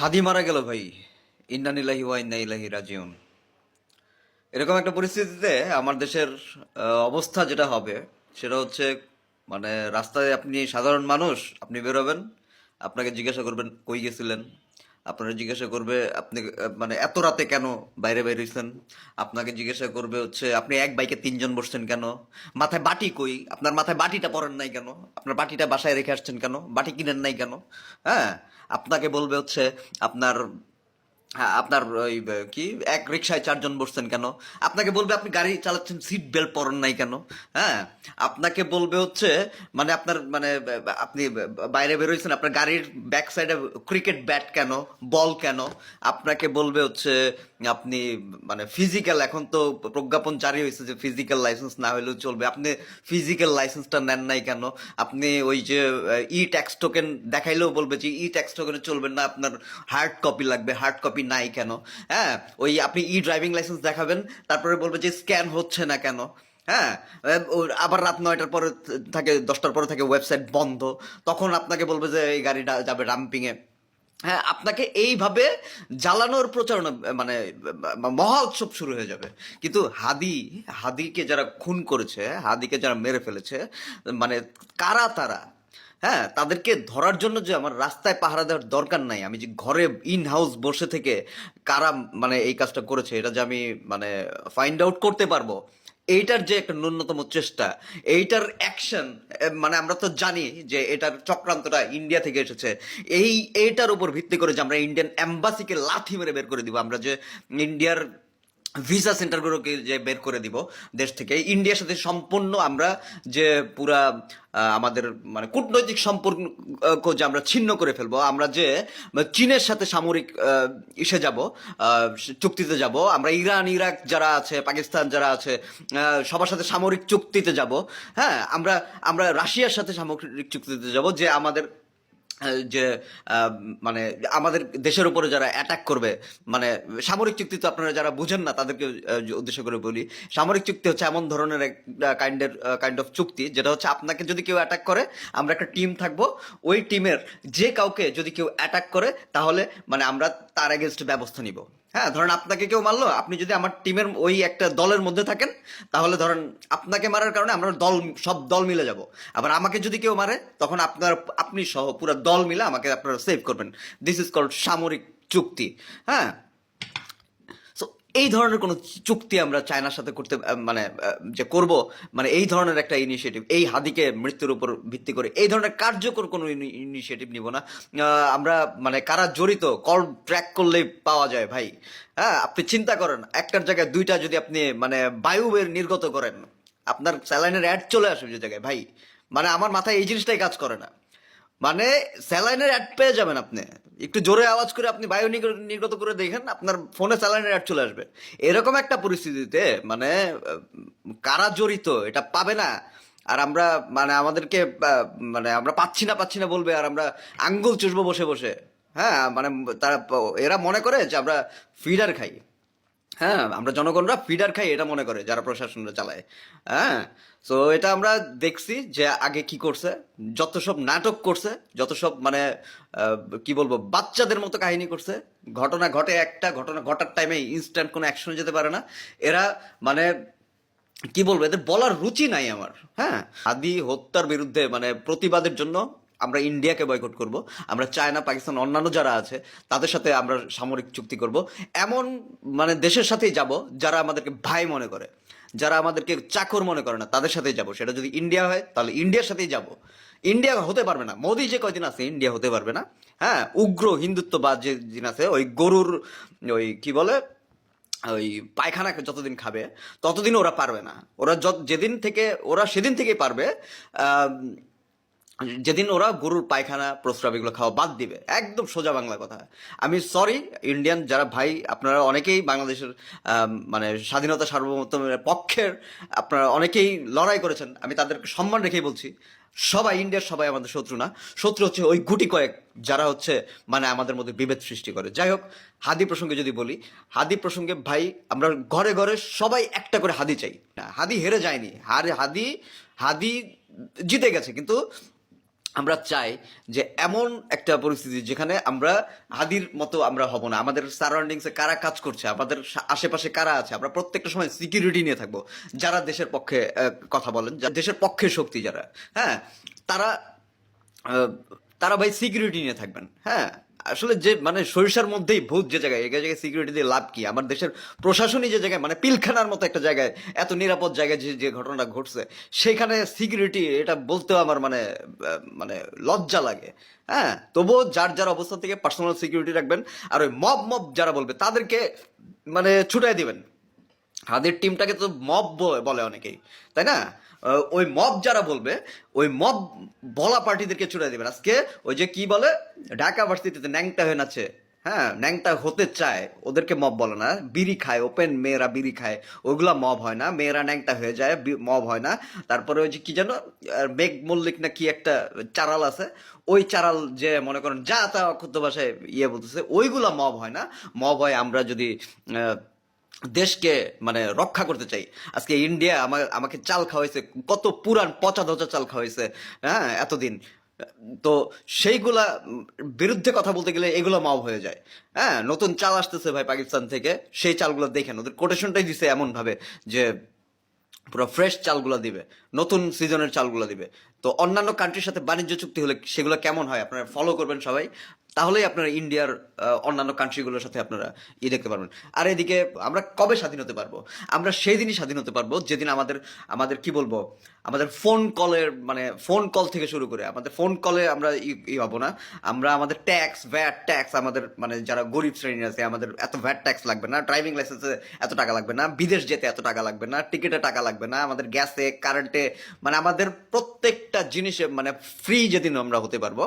হাদি মারা গেল ভাই। ইন্না লিল্লাহি ওয়া ইন্না ইলাইহি রাজিউন। এরকম একটা পরিস্থিতিতে আমার দেশের অবস্থা যেটা হবে সেটা হচ্ছে, মানে রাস্তায় আপনি সাধারণ মানুষ, আপনি বেরোবেন, আপনাকে জিজ্ঞাসা করবেন কই গেছিলেন, আপনারা জিজ্ঞাসা করবে আপনি মানে এত রাতে কেন বাইরে বের হইছেন, আপনাকে জিজ্ঞাসা করবে হচ্ছে আপনি এক বাইকে তিনজন বসছেন কেন, মাথায় বাটি কই, আপনার মাথায় বাটিটা পরেন নাই কেন, আপনার বাটিটা বাসায় রেখে আসছেন কেন, বাটি কিনেন নাই কেন। হ্যাঁ, আপনাকে বলবে হচ্ছে আপনার, হ্যাঁ, আপনার ওই কি এক রিক্সায় চারজন বসছেন কেন, আপনাকে বলবে আপনি গাড়ি চালাচ্ছেন সিট বেল্ট পরেন নাই কেন। হ্যাঁ, আপনাকে বলবে হচ্ছে মানে আপনার মানে আপনি বাইরে বেরোইছেন, আপনার গাড়ির ব্যাক সাইডে ক্রিকেট ব্যাট কেন, বল কেন। আপনাকে বলবে হচ্ছে আপনি মানে ফিজিক্যাল, এখন তো প্রজ্ঞাপন জারি হয়েছে যে ফিজিক্যাল লাইসেন্স না হলেও চলবে, আপনি ফিজিক্যাল লাইসেন্সটা নেন নাই কেন। আপনি ওই যে ই ট্যাক্স টোকেন দেখাইলেও বলবে যে ই ট্যাক্স টোকেনে চলবেন না, আপনার হার্ড কপি লাগবে, হার্ড কপি নাই কেন। হ্যাঁ, ওই আপনি ই ড্রাইভিং লাইসেন্স দেখাবেন, তারপরে বলবে যে স্ক্যান হচ্ছে না কেন। হ্যাঁ, আবার রাত 9টার পরে থাকে, 10টার পরে থাকে ওয়েবসাইট বন্ধ, তখন আপনাকে বলবে যে এই গাড়িটা যাবে ডাম্পিংয়ে। হ্যাঁ, আপনাকে এইভাবে জ্বালানোর প্রচারণা, মানে মহা উৎসব শুরু হয়ে যাবে। কিন্তু হাদিকে যারা খুন করেছে, হাদিকে যারা মেরে ফেলেছে, মানে কারা তারা? হ্যাঁ, তাদেরকে ধরার জন্য যে আমার রাস্তায় পাহারা দেওয়ার দরকার নাই, আমি যে ঘরে ইন হাউস বসে থেকে কারা মানে এই কাজটা করেছে এটা যে আমি মানে ফাইন্ড আউট করতে পারবো, এইটার যে একটা ন্যূনতম চেষ্টা, এইটার অ্যাকশন, মানে আমরা তো জানি যে এটার চক্রান্তটা ইন্ডিয়া থেকে এসেছে। এইটার উপর ভিত্তি করে যে আমরা ইন্ডিয়ান এম্বাসিকে লাথি মেরে বের করে দিব, আমরা যে ইন্ডিয়ার ভিসা সেন্টারগুলোকে যে বের করে দিব দেশ থেকে, ইন্ডিয়ার সাথে সম্পূর্ণ আমরা যে পুরা আমাদের মানে কূটনৈতিক সম্পর্ক যে আমরা ছিন্ন করে ফেলবো, আমরা যে চীনের সাথে সামরিক ইসে যাব, চুক্তিতে যাব, আমরা ইরান ইরাক যারা আছে, পাকিস্তান যারা আছে, সবার সাথে সামরিক চুক্তিতে যাব। হ্যাঁ, আমরা আমরা রাশিয়ার সাথে সামরিক চুক্তিতে যাব, যে আমাদের যে আহ, মানে আমাদের দেশের উপরে যারা অ্যাটাক করবে, মানে সামরিক চুক্তি তো আপনারা যারা বুঝেন না তাদেরকে উদ্দেশ্য করে বলি, সামরিক চুক্তি হচ্ছে এমন ধরনের একটা কাইন্ড অফ চুক্তি যেটা হচ্ছে আপনাকে যদি কেউ অ্যাটাক করে, আমরা একটা টিম থাকবো, ওই টিমের যে কাউকে যদি কেউ অ্যাটাক করে তাহলে মানে আমরা তার এগেনস্ট ব্যবস্থা নিব। হ্যাঁ, ধরেন আপনাকে কেউ মারলো, আপনি যদি আমার টিমের ওই একটা দলের মধ্যে থাকেন, তাহলে ধরেন আপনাকে মারার কারণে আমরা সব দল মিলে যাব। আবার আমাকে যদি কেউ মারে, তখন আপনি সহ পুরো দল মিলে আমাকে আপনারা সেভ করবেন। দিস ইজ কল্ড সামরিক চুক্তি। হ্যাঁ, সো এই ধরনের কোনো চুক্তি আমরা চায়নার সাথে করতে মানে যে করব, মানে এই ধরনের একটা ইনিশিয়েটিভ, এই হাদিকে মৃত্যুর উপর ভিত্তি করে এই ধরনের কার্যকর কোনো ইনিশিয়েটিভ নিব না। আমরা মানে কারা জড়িত কল ট্র্যাক করলেই পাওয়া যায় ভাই। হ্যাঁ, আপনি চিন্তা করেন একটার জায়গায় দুইটা যদি আপনি মানে বায়ু বের নির্গত করেন, আপনার স্যালাইনের অ্যাড চলে আসবে যে জায়গায় ভাই। মানে আমার মাথায় এই জিনিসটাই কাজ করে না। মানে স্যালাইনের অ্যাড পেয়ে যাবেন আপনি, একটু জোরে আওয়াজ করে আপনি বায়ু নির্গত করে দেখেন, আপনার ফোনে স্যালাইনের অ্যাড চলে আসবে। এরকম একটা পরিস্থিতিতে মানে কারা জড়িত এটা পাবে না। আর আমরা মানে আমাদেরকে মানে আমরা পাচ্ছি না বলবে, আর আমরা আঙ্গুল চুষবো বসে বসে। হ্যাঁ, মানে তারা, এরা মনে করে যে আমরা ফিডার খাই। হ্যাঁ, আমরা জনগণরা ফিডার খাই এটা মনে করে যারা প্রশাসনরা চালায়। হ্যাঁ, তো এটা আমরা দেখছি যে আগে কি করছে, যত সব নাটক করছে, যত সব মানে কি বলবো বাচ্চাদের মতো কাহিনী করছে। ঘটনা ঘটে, একটা ঘটনা ঘটার টাইমে ইনস্ট্যান্ট কোনো অ্যাকশনে যেতে পারে না এরা। মানে কি বলবো, এদের বলার রুচি নাই আমার। হ্যাঁ, হাদি হত্যার বিরুদ্ধে মানে প্রতিবাদের জন্য আমরা ইন্ডিয়াকে বয়কট করব, আমরা চায়না পাকিস্তান অন্যান্য যারা আছে তাদের সাথে আমরা সামরিক চুক্তি করব, এমন মানে দেশের সাথেই যাব যারা আমাদেরকে ভাই মনে করে, যারা আমাদেরকে চাকর মনে করে না, তাদের সাথেই যাব। সেটা যদি ইন্ডিয়া হয় তাহলে ইন্ডিয়ার সাথেই যাব। ইন্ডিয়া হতে পারবে না, মোদি যে কয়দিন আছে ইন্ডিয়া হতে পারবে না। হ্যাঁ, উগ্র হিন্দুত্ববাদ যে দিন আছে, ওই গরুর ওই কি বলে ওই পায়খানা যতদিন খাবে ততদিন ওরা পারবে না। ওরা সেদিন থেকেই পারবে, আহ, যেদিন ওরা গরুর পায়খানা প্রস্রাব এগুলো খাওয়া বাদ দিবে। একদম সোজা বাংলা কথা। আমি সরি, ইন্ডিয়ান যারা ভাই আপনারা অনেকেই বাংলাদেশের মানে স্বাধীনতা সার্বভৌমত্বের পক্ষের আপনারা অনেকেই লড়াই করেছেন, আমি তাদেরকে সম্মান রেখেই বলছি, সবাই ইন্ডিয়ার সবাই আমাদের শত্রু না। শত্রু হচ্ছে ওই গুটি কয়েক যারা হচ্ছে মানে আমাদের মধ্যে বিভেদ সৃষ্টি করে। যাই হোক, হাদি প্রসঙ্গে যদি বলি, হাদি প্রসঙ্গে ভাই আমরা ঘরে ঘরে সবাই একটা করে হাদি চাই না, হাদি হেরে যায়নি, হাদি হাদি জিতে গেছে। কিন্তু আমরা চাই যে এমন একটা পরিস্থিতি যেখানে আমরা হাদির মতো আমরা হব না। আমাদের সারাউন্ডিংসে কারা কাজ করছে, আমাদের আশেপাশে কারা আছে, আমরা প্রত্যেকটা সময় সিকিউরিটি নিয়ে থাকবো। যারা দেশের পক্ষে কথা বলেন, যারা দেশের পক্ষে শক্তি যারা, হ্যাঁ, তারা আহ, তারা ভাই সিকিউরিটি নিয়ে থাকবেন। হ্যাঁ, আসলে যে মানে সরিষার মধ্যেই ভূত যে জায়গায়, এই জায়গায় সিকিউরিটি দিয়ে লাভ কি? আমার দেশের প্রশাসনই যে জায়গায় মানে পিলখানার মতো একটা জায়গায়, এত নিরাপদ জায়গায় যে যে ঘটনাটা ঘটছে, সেখানে সিকিউরিটি এটা বলতেও আমার মানে মানে লজ্জা লাগে। হ্যাঁ, তবুও যার যার অবস্থান থেকে পার্সোনাল সিকিউরিটি রাখবেন। আর ওই মব মব যারা বলবে তাদেরকে মানে ছুটাই দিবেন। হাদির টিমটাকে তো মব বলে অনেকেই, তাই না? ওই মব যারা বলবে, ওই মব বলা পার্টিদেরকে ছুড়ে দিবেন আজকে। ওই যে কি বলে, ঢাকা ভার্সিটিতে ন্যাংটা হয়ে নাচে, হ্যাঁ, ন্যাংটা হতে চায়, ওদেরকে মব বলে না। বিড়ি খায়, ওপেন মেয়েরা বিড়ি খায়, ওগুলা মব হয় না। মেয়েরা ন্যাংটা হয়ে যায়, মব হয় না। তারপরে ওই যে কি যেন মেঘ মল্লিক না কি একটা চারাল আছে, ওই চারাল যে মনে করেন যা তা অক্ষত ভাষায় ইয়ে বলতেছে, ওইগুলা মব হয় না। মব হয় আমরা যদি দেশকে মানে রক্ষা করতে চাই। আজকে ইন্ডিয়া আমাকে চাল খাওয়াইছে, কত পুরান পচা ধচা চাল খাওয়াইছে, হ্যাঁ, এতদিন। তো সেইগুলা বিরুদ্ধে কথা বলতে গেলে এগুলো মাও হয়ে যায়। হ্যাঁ, নতুন চাল আসতেছে ভাই পাকিস্তান থেকে, সেই চালগুলো দেখেন, ওদের কোটেশনটাই দিছে এমন ভাবে যে পুরো ফ্রেশ চালগুলো দিবে, নতুন সিজনের চালগুলো দিবে। তো অন্যান্য কান্ট্রির সাথে বাণিজ্য চুক্তি হলে সেগুলো কেমন হয় আপনারা ফলো করবেন সবাই। তাহলেই আপনারা ইন্ডিয়ার অন্যান্য কান্ট্রিগুলোর সাথে আপনারা দেখতে পারবেন। আর এদিকে আমরা কবে স্বাধীন হতে পারবো? আমরা সেই দিনই স্বাধীন হতে পারবো যেদিন আমাদের আমাদের কি বলবো, আমাদের ফোন কলের মানে ফোন কল থেকে শুরু করে আমাদের ফোন কলে আমরা হবো না। আমরা আমাদের ট্যাক্স, ভ্যাট ট্যাক্স, আমাদের মানে যারা গরিব শ্রেণীর আছে, আমাদের এত ভ্যাট ট্যাক্স লাগবে না, ড্রাইভিং লাইসেন্সে এত টাকা লাগবে না, বিদেশ যেতে এত টাকা লাগবে না, টিকিটে টাকা লাগবে না, আমাদের গ্যাসে, কারেন্টে, মানে আমাদের প্রত্যেকটা জিনিসে মানে ফ্রি যেদিন আমরা হতে পারবো।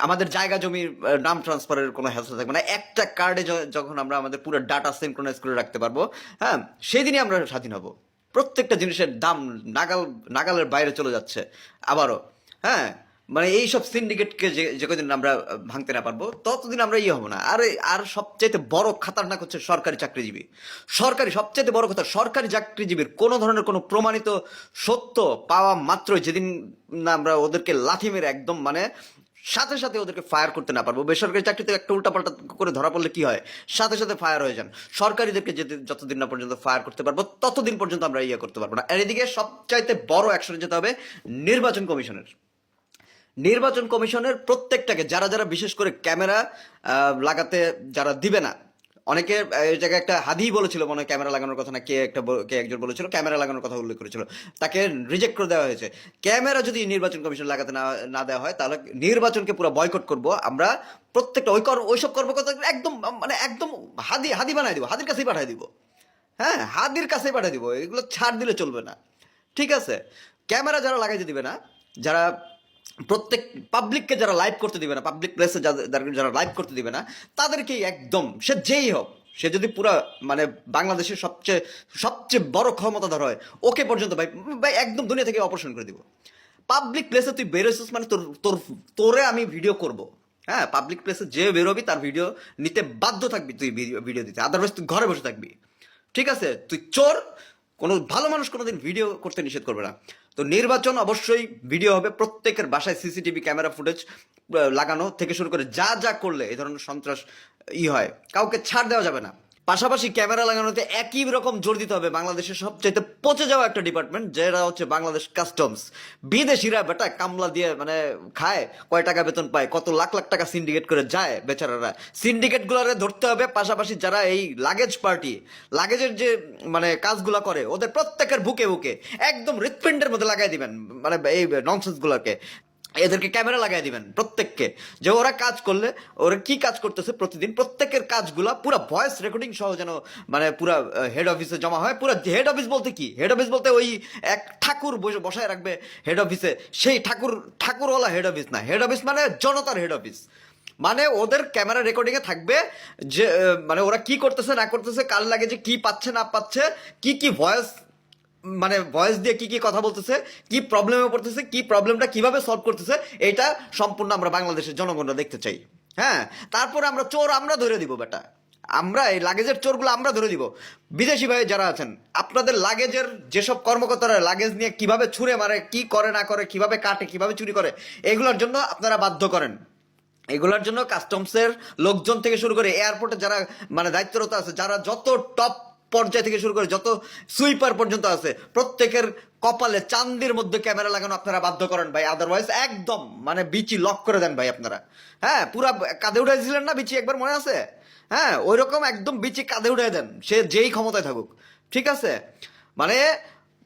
আমাদের জায়গা জমির নাম ট্রান্সফারের কোনো হ্যাসেল থাকবে না। একটা কার্ডে যখন আমরা আমাদের পুরো ডাটা সিনক্রোনাইজ করে রাখতে পারবো, হ্যাঁ, সেদিনই আমরা স্বাধীন হব। প্রত্যেকটা জিনিসের দাম নাগালের বাইরে চলে যাচ্ছে আবারও। হ্যাঁ, মানে এই সব সিন্ডিকেটকে যে কদিন আমরা ভাঙতে না পারবো, ততদিন আমরা হব না। আর সবচাইতে বড় খাতারনাক হচ্ছে সরকারি চাকরিজীবী। সবচাইতে বড় কথা, সরকারি চাকরিজীবীর কোনো ধরনের কোনো প্রমাণিত সত্য পাওয়া মাত্রই যেদিন না আমরা ওদেরকে লাথি মেরে একদম মানে সাথে সাথে ওদেরকে ফায়ার করতে না পারবো। বেসরকারি চাকরিতে একটা উল্টাপাল্টা করে ধরা পড়লে কি হয়, সাথে সাথে ফায়ার হয়ে যান। সরকারিদেরকে যতদিন না পর্যন্ত ফায়ার করতে পারবো, ততদিন পর্যন্ত আমরা করতে পারবো না। আর এদিকে সবচাইতে বড় অ্যাকশনে যেতে হবে নির্বাচন কমিশনের। নির্বাচন কমিশনের প্রত্যেকটাকে, যারা যারা বিশেষ করে ক্যামেরা লাগাতে যারা দিবে না, অনেকে এই জায়গায় একটা হাদি বলেছিল মনে হয় ক্যামেরা লাগানোর কথা, না কে একজন বলেছিল ক্যামেরা লাগানোর কথা উল্লেখ করেছিল, তাকে রিজেক্ট করে দেওয়া হয়েছে। ক্যামেরা যদি নির্বাচন কমিশন লাগাতে না দেওয়া হয়, তাহলে নির্বাচনকে পুরো বয়কট করব আমরা। প্রত্যেকটা ওইসব কর্মকর্তা একদম মানে একদম হাদি বানাই দিব, হাদির কাছেই পাঠিয়ে দিব। হ্যাঁ, হাদির কাছেই পাঠিয়ে দিব, এগুলো ছাড় দিলে চলবে না। ঠিক আছে, ক্যামেরা যারা লাগাইতে দিবে না, যারা প্রত্যেক পাবলিককে যারা লাইভ করতে দিবে না, পাবলিক প্লেসে যারা লাইভ করতে দিবে না, তাদেরকেই একদম, সে যেই হোক, সে যদি পুরা মানে বাংলাদেশের সবচেয়ে সবচেয়ে বড় ক্ষমতাধর হয়, ওকে পর্যন্ত ভাই ভাই একদম দুনিয়া থেকে অপারেশন করে দিব। পাবলিক প্লেসে তুই বেরোছিস মানে তোরে আমি ভিডিও করব। হ্যাঁ, পাবলিক প্লেসে যে বেরোবি তার ভিডিও নিতে বাধ্য থাকবি, তুই ভিডিও দিতে, আদারওয়াইজ তুই ঘরে বসে থাকবি। ঠিক আছে, তুই চোর, কোনো ভালো মানুষ কোনোদিন ভিডিও করতে নিষেধ করবে না। তো নির্বাচন অবশ্যই ভিডিও হবে, প্রত্যেকের বাসায় সিসিটিভি ক্যামেরা ফুটেজ লাগানো থেকে শুরু করে যা যা করলে এই ধরনের সন্ত্রাস হয়, কাউকে ছাড় দেওয়া যাবে না। পাশাপাশি ক্যামেরা লাগানোতে একই রকম জোর দিতে হবে বাংলাদেশের সবচাইতে পচে যাওয়া একটা ডিপার্টমেন্ট, যেটা হচ্ছে বাংলাদেশ কাস্টমস। বিদেশিরা বেটা কামলা দিয়ে মানে খায়, কয় টাকা বেতন পায়, কত লাখ লাখ টাকা সিন্ডিকেট করে যায় বেচারারা। সিন্ডিকেট গুলারে ধরতে হবে, পাশাপাশি যারা এই লাগেজ পার্টি, লাগেজের যে মানে কাজগুলা করে, ওদের প্রত্যেকের বুকে বুকে একদম হৃৎপিণ্ডের মধ্যে লাগাই দিবেন মানে এই ননসেন্স গুলাকে। এদেরকে ক্যামেরা লাগাই দিবেন প্রত্যেককে, যে ওরা কাজ করলে ওরা কি কাজ করতেছে প্রতিদিন, প্রত্যেকের কাজগুলা পুরো ভয়েস রেকর্ডিং সহ যেন মানে পুরো হেড অফিসে জমা হয়। পুরো হেড অফিস বলতে কি, হেড অফিস বলতে ওই এক ঠাকুর বসায় রাখবে হেড অফিসে, সেই ঠাকুরওয়ালা হেড অফিস না। হেড অফিস মানে জনতার হেড অফিস। মানে ওদের ক্যামেরা রেকর্ডিং এ থাকবে যে মানে ওরা কি করতেছে না করতেছে, কার লাগে যে কি পাচ্ছে না পাচ্ছে, কি ভয়েস মানে ভয়েস দিয়ে কি কথা বলতেছে, কি প্রবলেমে পড়তেছে, কি প্রবলেমটা কিভাবে সলভ করতেছে, এটা সম্পূর্ণ আমরা বাংলাদেশের জনগণরা দেখতে চাই। হ্যাঁ, তারপরে আমরা চোর আমরা ধরে দিব বেটা। আমরা এই লাগেজের চোরগুলো আমরা ধরে দিব। বিদেশি ভাই যারা আছেন, আপনাদের লাগেজের যেসব কর্মকর্তারা লাগেজ নিয়ে কিভাবে ছুঁড়ে মারে, কি করে না করে, কিভাবে কাটে, কিভাবে চুরি করে, এগুলোর জন্য আপনারা বাধ্য করেন। এগুলোর জন্য কাস্টমসের লোকজন থেকে শুরু করে এয়ারপোর্টে যারা মানে দায়িত্বরত আছে, যারা যত টপ পর্যায় থেকে শুরু করে যত সুইপার পর্যন্ত আছে, প্রত্যেকের কপালে চান্দির মধ্যে ক্যামেরা লাগানো আপনারা বাধ্য করেন ভাই। আদারওয়াইজ একদম মানে বিচি লক করে দেন ভাই আপনারা। হ্যাঁ, পুরা কাঁধে উঠাইছিলেন না বিচি, একবার মনে আছে? হ্যাঁ, ওই রকম একদম বিচি কাঁধে উঠাই দেন, সে যেই ক্ষমতায় থাকুক। ঠিক আছে, মানে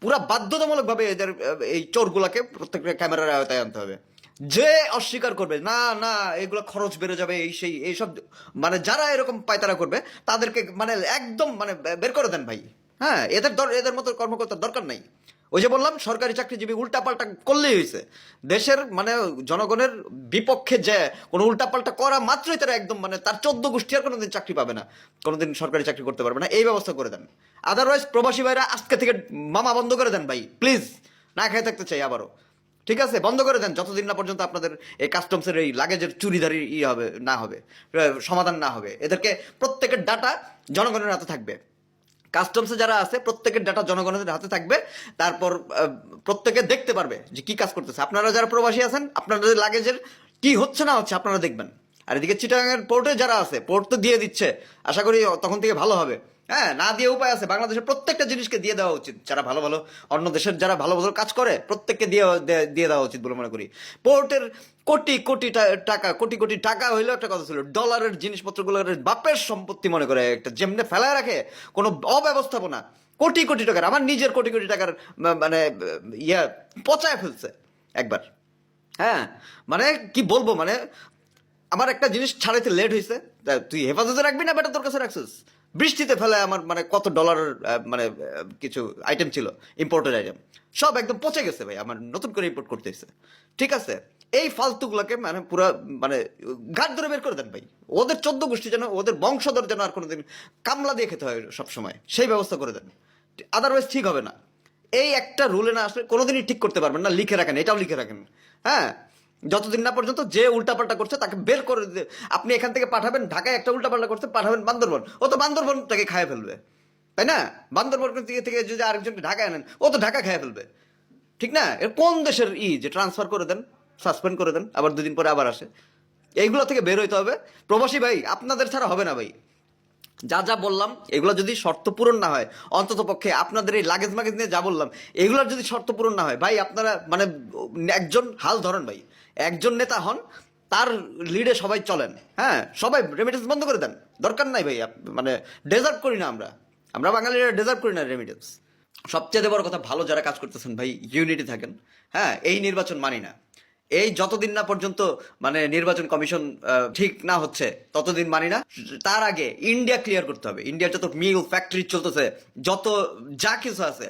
পুরা বাধ্যতামূলকভাবে এদের এই চোরগুলাকে প্রত্যেকটা ক্যামেরার আওতায় আনতে হবে। যে অস্বীকার করবে না না এগুলো খরচ বেড়ে যাবে এই সেই এইসব, মানে যারা এরকম পায়তারা করবে তাদেরকে মানে একদম মানে বের করে দেন ভাই। হ্যাঁ, এদের মতো কর্মকর্তার দরকার নাই। ওই যে বললাম, সরকারি চাকরিজীবী উল্টাপাল্টা করলেই হয়েছে। দেশের মানে জনগণের বিপক্ষে যে কোনো উল্টাপাল্টা করা মাত্রই তারা একদম মানে তার 14 গোষ্ঠী আর কোনোদিন চাকরি পাবে না, কোনোদিন সরকারি চাকরি করতে পারবে না, এই ব্যবস্থা করে দেন। আদারওয়াইজ প্রবাসী ভাইরা আজকে থেকে মামা বন্ধ করে দেন ভাই, প্লিজ। না খেয়ে থাকতে চাই আবারও। ঠিক আছে, বন্ধ করে দেন যতদিন না পর্যন্ত আপনাদের এই কাস্টমসের এই লাগেজের চুরিদারি সমাধান না হবে। এদেরকে প্রত্যেকের ডাটা জনগণের হাতে থাকবে। কাস্টমসে যারা আছে প্রত্যেকের ডাটা জনগণের হাতে থাকবে। তারপর প্রত্যেকে দেখতে পারবে যে কি কাজ করতেছে। আপনারা যারা প্রবাসী আছেন, আপনাদের লাগেজের কি হচ্ছে না হচ্ছে আপনারা দেখবেন। আর এদিকে চিটাগাংয়ের পোর্টে যারা আছে, পোর্ট তো দিয়ে দিচ্ছে, আশা করি তখন থেকে ভালো হবে। হ্যাঁ, না দিয়ে উপায় আছে, বাংলাদেশের প্রত্যেকটা জিনিসকে দিয়ে দেওয়া উচিত। যারা ভালো ভালো অন্য দেশের যারা ভালো ভালো কাজ করে প্রত্যেককে দিয়ে দেওয়া উচিত বলে মনে করি। পোর্টের কোটি কোটি টাকা, কোটি কোটি টাকা হইলেও একটা কথা ছিল, ডলারের জিনিসপত্রগুলোর বাপের সম্পত্তি মনে করে একটা যেমনে ফেলায় রাখে, কোনো অব্যবস্থাপনা। কোটি কোটি টাকার, আমার নিজের কোটি কোটি টাকার মানে ইয়া পচায় ফেলছে একবার। হ্যাঁ, মানে কি বলবো, মানে আমার একটা জিনিস ছাড়াইতে লেট হয়েছে, তুই হেফাজতে রাখবি না বেটা, তোর কাছে রাখছিস। বৃষ্টিতে ফেলে আমার মানে কত ডলারের মানে কিছু আইটেম ছিল, ইম্পোর্টেড আইটেম, সব একদম পচে গেছে ভাই, আমার নতুন করে ইম্পোর্ট করতে হয়েছে। ঠিক আছে, এই ফালতুগুলোকে মানে পুরা মানে ঘাট ধরে বের করে দেন ভাই। ওদের 14 গোষ্ঠী যেন, ওদের বংশধর যেন আর কোনোদিন কামলা দিয়ে খেতে হয় সবসময়, সেই ব্যবস্থা করে দেন। আদারওয়াইজ ঠিক হবে না। এই একটা রুলে না আসলে কোনোদিনই ঠিক করতে পারবেন না। লিখে রাখেন, এটাও লিখে রাখেন। হ্যাঁ, যতদিন না পর্যন্ত যে উল্টাপাল্টা করছে তাকে বের করে দিতে, আপনি এখান থেকে পাঠাবেন ঢাকায়, একটা উল্টাপাল্টা করছে পাঠাবেন বান্দরবন, ও তো বান্দরবন তাকে খায় ফেলবে, তাই না? বান্দরবন থেকে যদি আরেকজনকে ঢাকায় আনেন, ও তো ঢাকা খেয়ে ফেলবে। ঠিক না? এর কোন দেশের যে ট্রান্সফার করে দেন, সাসপেন্ড করে দেন, আবার 2 দিন পরে আবার আসে। এইগুলো থেকে বের হইতে হবে। প্রবাসী ভাই, আপনাদের ছাড়া হবে না ভাই। যা যা বললাম এগুলো যদি শর্ত পূরণ না হয়, অন্তত পক্ষে আপনাদের এই লাগেজ মাগেজ নিয়ে যা বললাম এগুলোর যদি শর্ত পূরণ না হয় ভাই, আপনারা মানে একজন হাল ধরেন ভাই, একজন নেতা হন, তার লিডে সবাই চলেন। হ্যাঁ, সবাই রেমিটেন্স বন্ধ করে দেন, দরকার নাই ভাই। মানে ডেজার্ভ করি না আমরা, আমরা বাঙালিরা ডেজার্ভ করি না রেমিটেন্স। সবচেয়ে বড় কথা, ভালো যারা কাজ করতেছেন ভাই, ইউনিটি থাকেন। হ্যাঁ, এই নির্বাচন মানি না, এই যতদিন না পর্যন্ত মানে নির্বাচন কমিশন ঠিক না হচ্ছে ততদিন মানি না। তার আগে ইন্ডিয়া ক্লিয়ার করতে হবে। ইন্ডিয়ার যত মিল ফ্যাক্টরি চলতেছে, যত যা কিছু আছে,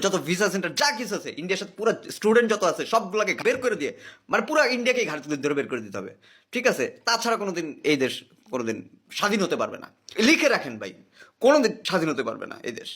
যত ভিসা সেন্টার যা কিছু আছে, ইন্ডিয়ার সাথে পুরো স্টুডেন্ট যত আছে সবগুলোকে বের করে দিয়ে মানে পুরো ইন্ডিয়াকেই ঘাট ধরে বের করে দিতে হবে। ঠিক আছে, তাছাড়া কোনোদিন এই দেশ কোনোদিন স্বাধীন হতে পারবে না। লিখে রাখেন ভাই, কোনোদিন স্বাধীন হতে পারবে না এই দেশ।